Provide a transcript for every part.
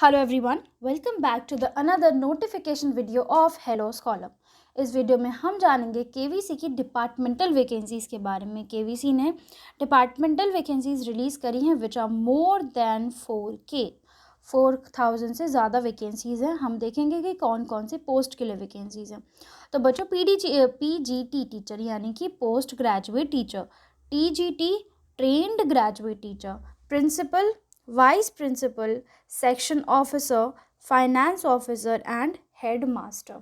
Hello everyone, welcome back to the another notification video of hello scholar. इस वीडियो में हम जानेंगे केवीसी की डिपार्टमेंटल वैकेंसीज़ के बारे में। केवीसी ने डिपार्टमेंटल वैकेंसीज़ रिलीज़ करी हैं विच आर मोर देन 4,000 से ज़्यादा वैकेंसीज़ हैं। हम देखेंगे कि कौन कौन से पोस्ट के लिए वैकेंसीज़ हैं। तो बच्चों, पीजीटी टीचर यानी कि post graduate teacher, TGT trained graduate teacher, principal, vice principal, section officer, finance officer and head master,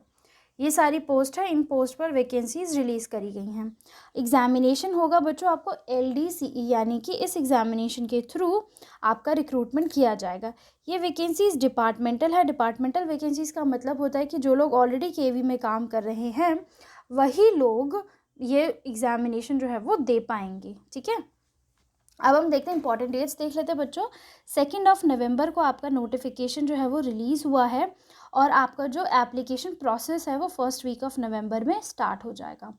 ये सारी पोस्ट है। इन पोस्ट पर वैकेंसीज रिलीज़ करी गई हैं। एग्जामिनेशन होगा बच्चों आपको LDCE यानी कि इस एग्जामिनेशन के थ्रू आपका रिक्रूटमेंट किया जाएगा। ये वैकेंसीज डिपार्टमेंटल है। डिपार्टमेंटल वैकेंसीज का मतलब होता है कि जो लोग ऑलरेडी केवी में काम कर रहे हैं वही लोग ये एग्जामिनेशन जो है वो दे पाएंगे। ठीक है, अब हम देखते हैं इंपॉर्टेंट डेट्स देख लेते हैं बच्चों। 2 नवंबर को आपका नोटिफिकेशन जो है वो रिलीज़ हुआ है और आपका जो एप्लीकेशन प्रोसेस है वो फर्स्ट वीक ऑफ नवंबर में स्टार्ट हो जाएगा।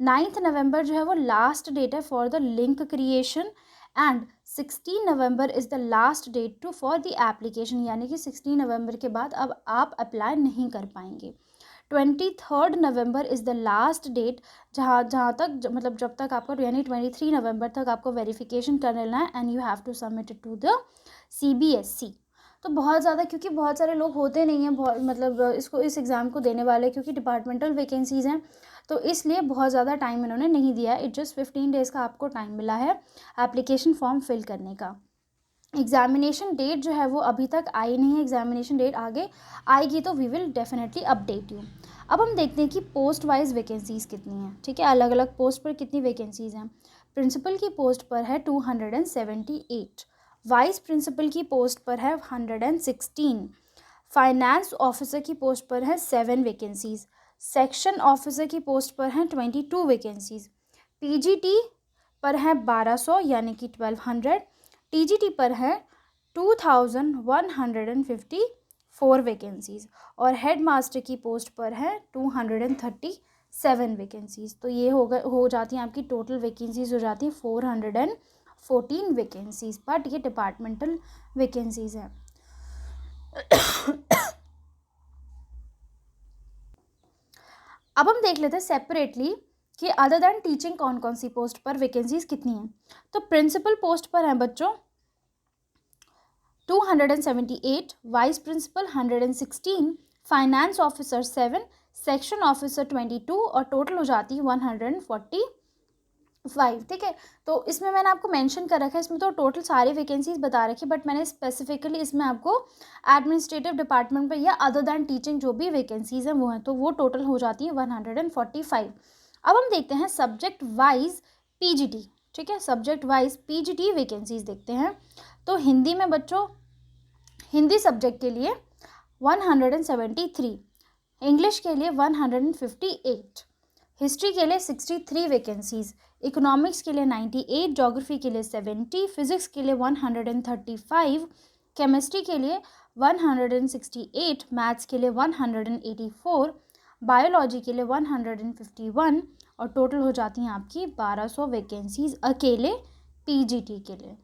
9 नवंबर जो है वो लास्ट डेट है for the link creation and 16 November is the last date to for the application, यानी कि 16 नवंबर के बाद अब आप अप्लाई नहीं कर पाएंगे। 23 नवंबर इज़ द लास्ट डेट जहाँ जहाँ तक मतलब जब तक आपको यानी 23 नवंबर तक आपको वेरिफिकेशन कर लेना है and you have to submit it to the CBSE। तो बहुत ज़्यादा, क्योंकि बहुत सारे लोग होते नहीं हैं बहुत मतलब इस एग्ज़ाम को देने वाले, क्योंकि डिपार्टमेंटल वैकेंसीज़ हैं तो इसलिए बहुत ज़्यादा टाइम इन्होंने नहीं दिया है। इट जस्ट 15 डेज़ का आपको टाइम मिला है एप्लीकेशन फॉर्म फिल करने का। एग्जामिनेशन डेट जो है वो अभी तक आई नहीं है। एग्जामिनेशन डेट आगे आएगी तो we will definitely update you. अब हम देखते हैं कि पोस्ट वाइज वैकेंसीज़ कितनी हैं। ठीक है, अलग अलग पोस्ट पर कितनी वैकेंसीज़ हैं। प्रिंसिपल की पोस्ट पर है 278, वाइस प्रिंसिपल की पोस्ट पर है 116, फाइनेंस ऑफिसर की पोस्ट पर है 7 वैकेंसीज़, सेक्शन ऑफिसर की पोस्ट पर हैं 22 वैकेंसीज़, PGT पर है 1200 यानी कि 1200, TGT पर है 2154 वैकेंसीज़ और हेड मास्टर की पोस्ट पर है 237 वैकेंसीज़। तो ये हो जाती हैं आपकी टोटल वैकेंसीज़ हो जाती हैं 414 वैकेंसीज़, बट ये डिपार्टमेंटल वैकेंसीज़ हैं। अब हम देख लेते हैं सेपरेटली कि अदर दैन टीचिंग कौन कौन सी पोस्ट पर वैकेंसीज कितनी हैं। तो प्रिंसिपल पोस्ट पर हैं बच्चों 278, vice principal 116, finance officer 7, section officer 22 और टोटल हो जाती है 145। ठीक है, तो इसमें मैंने आपको मेंशन कर रखा है, इसमें तो टोटल सारी वैकेंसीज बता रखी, बट मैंने स्पेसिफिकली इसमें आपको एडमिनिस्ट्रेटिव डिपार्टमेंट पर या अदर दैन टीचिंग जो भी वैकेंसीज हैं वो हैं, तो वो टोटल हो जाती है 145। अब हम देखते हैं सब्जेक्ट वाइज PGT। ठीक है, सब्जेक्ट वाइज PGT वैकेंसीज देखते हैं। तो हिंदी में बच्चों, हिंदी सब्जेक्ट के लिए 173, इंग्लिश के लिए 158, हिस्ट्री के लिए 63 वैकेंसीज, इकोनॉमिक्स के लिए 98, ज्योग्राफी के लिए 70, फिजिक्स के लिए 135, केमिस्ट्री के लिए 168, मैथ्स के लिए 184, बायोलॉजी के लिए 151 और टोटल हो जाती हैं आपकी 1200 वैकेंसीज अकेले PGT के लिए।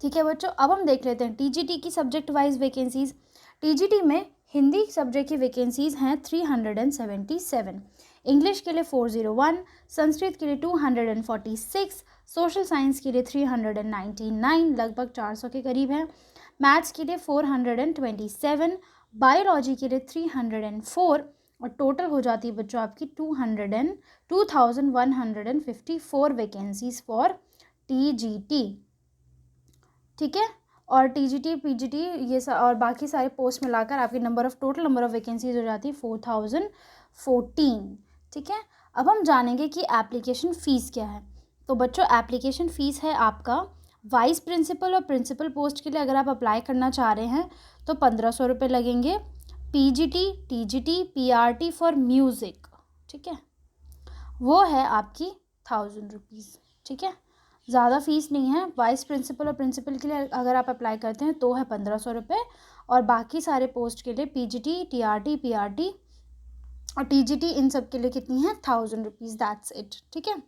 ठीक है बच्चों, अब हम देख लेते हैं TGT की सब्जेक्ट वाइज वैकेंसीज। TGT में हिंदी सब्जेक्ट की वैकेंसीज हैं 377, इंग्लिश के लिए 401, संस्कृत के लिए 246, सोशल साइंस के लिए 399, लगभग 400 के करीब है, मैथ्स के लिए 427, बायोलॉजी के लिए 304 और टोटल हो जाती है बच्चों आपकी 2154 वैकेंसीज फॉर TGT। ठीक है, और TGT PGT ये और बाकी सारे पोस्ट मिलाकर आपकी टोटल नंबर ऑफ वैकेंसीज हो जाती है 4014। ठीक है, अब हम जानेंगे कि एप्लीकेशन फ़ीस क्या है। तो बच्चों, एप्लीकेशन फ़ीस है आपका वाइस प्रिंसिपल और प्रिंसिपल पोस्ट के लिए अगर आप अप्लाई करना चाह रहे हैं तो 1500 रुपये लगेंगे। PGT TGT PRT for music, ठीक है, वो है आपकी 1000 रुपीज़। ठीक है, ज़्यादा फीस नहीं है। वाइस प्रिंसिपल और प्रिंसिपल के लिए अगर आप अप्लाई करते हैं तो है 1500 रुपये और बाकी सारे पोस्ट के लिए PGT TRT PRT और TGT इन सब के लिए कितनी है 1000 रुपीज़, दैट्स इट। ठीक है,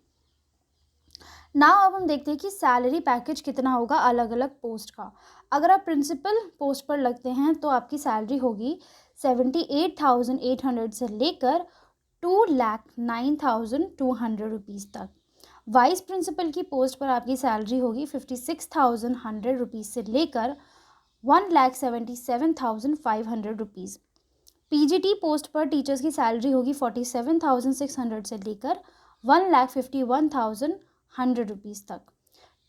ना अब हम देखते हैं कि सैलरी पैकेज कितना होगा अलग अलग पोस्ट का। अगर आप प्रिंसिपल पोस्ट पर लगते हैं तो आपकी सैलरी होगी 78,800 से लेकर 2,09,200 रुपीज़ तक। वाइस प्रिंसिपल की पोस्ट पर आपकी सैलरी होगी 56,100 रुपीज़ से लेकर 1,77,500 रुपीज़। पीजीटी पोस्ट पर टीचर्स की सैलरी होगी 47,600 से लेकर 1,51,100 रुपीज़ तक।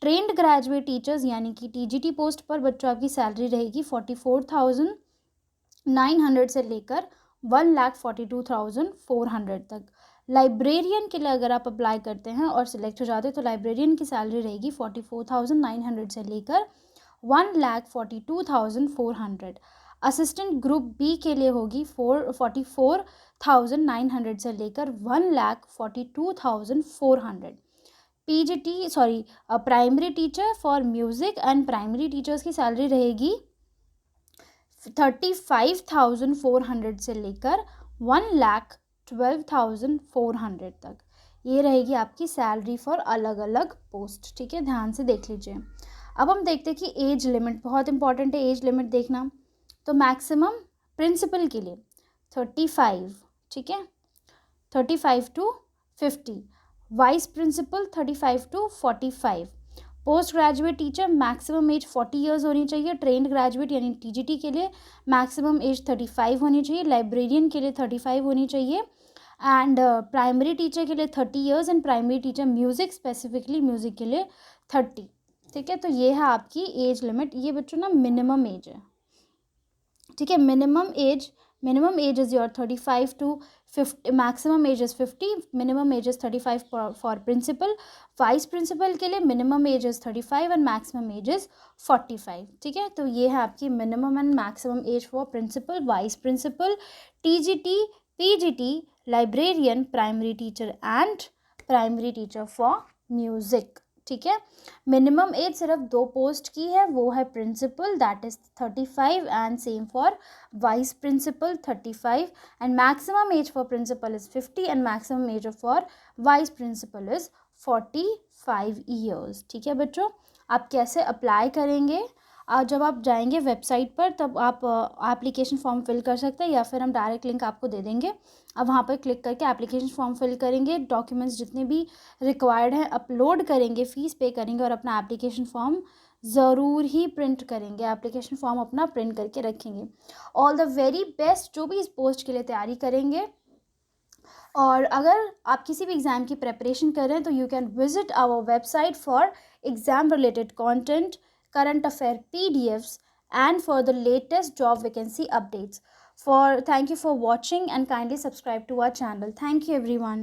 ट्रेंड ग्रेजुएट टीचर्स यानी कि टीजीटी पोस्ट पर बच्चों आपकी सैलरी रहेगी 44,900 से लेकर 1,42,400 तक। लाइब्रेरियन के लिए अगर आप अप्लाई करते हैं और सिलेक्ट हो जाते हैं तो लाइब्रेरियन की सैलरी रहेगी 44,900 से लेकर 1,42,400। असिस्टेंट ग्रुप बी के लिए होगी 44,900 से लेकर 1,42,400। Primary teacher for music and primary teachers की सैलरी रहेगी 35,400 से लेकर 1,12,400 तक। ये रहेगी आपकी सैलरी फॉर अलग अलग पोस्ट। ठीक है, ध्यान से देख लीजिए। अब हम देखते हैं कि एज लिमिट बहुत इंपॉर्टेंट है, एज लिमिट देखना। तो मैक्सिमम प्रिंसिपल के लिए 35, ठीक है, 35 to 50। Vice principal 35 to 45। Post graduate teacher maximum age 40 years होनी चाहिए। ट्रेंड ग्रेजुएट यानी टीजीटी के लिए मैक्सिमम एज 35 होनी चाहिए। लाइब्रेरियन के लिए 35 होनी चाहिए। एंड प्राइमरी टीचर के लिए 30 years and primary teacher music specifically music के लिए 30। ठीक है, तो ये है आपकी एज लिमिट। ये बच्चों ना मिनिमम एज है। ठीक है, minimum age is your 35 to 50, maximum age is 50, minimum age is 35 for principal. Vice principal के लिए minimum age is 35 and maximum age is 45। ठीक है, तो ये है आपकी minimum and maximum age for principal, vice principal, TGT, PGT, librarian, primary teacher and primary teacher for music. ठीक है, मिनिमम एज सिर्फ 2 पोस्ट की है, वो है principal that is 35 and same for vice principal 35 and maximum age for principal is 50 and maximum age for vice principal is 45 years. ठीक है बच्चों, आप कैसे अप्लाई करेंगे? जब आप जाएंगे वेबसाइट पर तब आप एप्लीकेशन फॉर्म फिल कर सकते हैं, या फिर हम डायरेक्ट लिंक आपको दे देंगे। अब वहाँ पर क्लिक करके एप्लीकेशन फॉर्म फिल करेंगे, डॉक्यूमेंट्स जितने भी रिक्वायर्ड हैं अपलोड करेंगे, फ़ीस पे करेंगे और अपना एप्लीकेशन फॉर्म ज़रूर ही प्रिंट करेंगे। एप्लीकेशन फॉर्म अपना प्रिंट करके रखेंगे। ऑल द वेरी बेस्ट जो भी इस पोस्ट के लिए तैयारी करेंगे। और अगर आप किसी भी एग्ज़ाम की प्रिपरेशन कर रहे हैं तो you can visit our website for exam related content, current affair PDFs and for the latest job vacancy updates. Thank you for watching and kindly subscribe to our channel. Thank you everyone.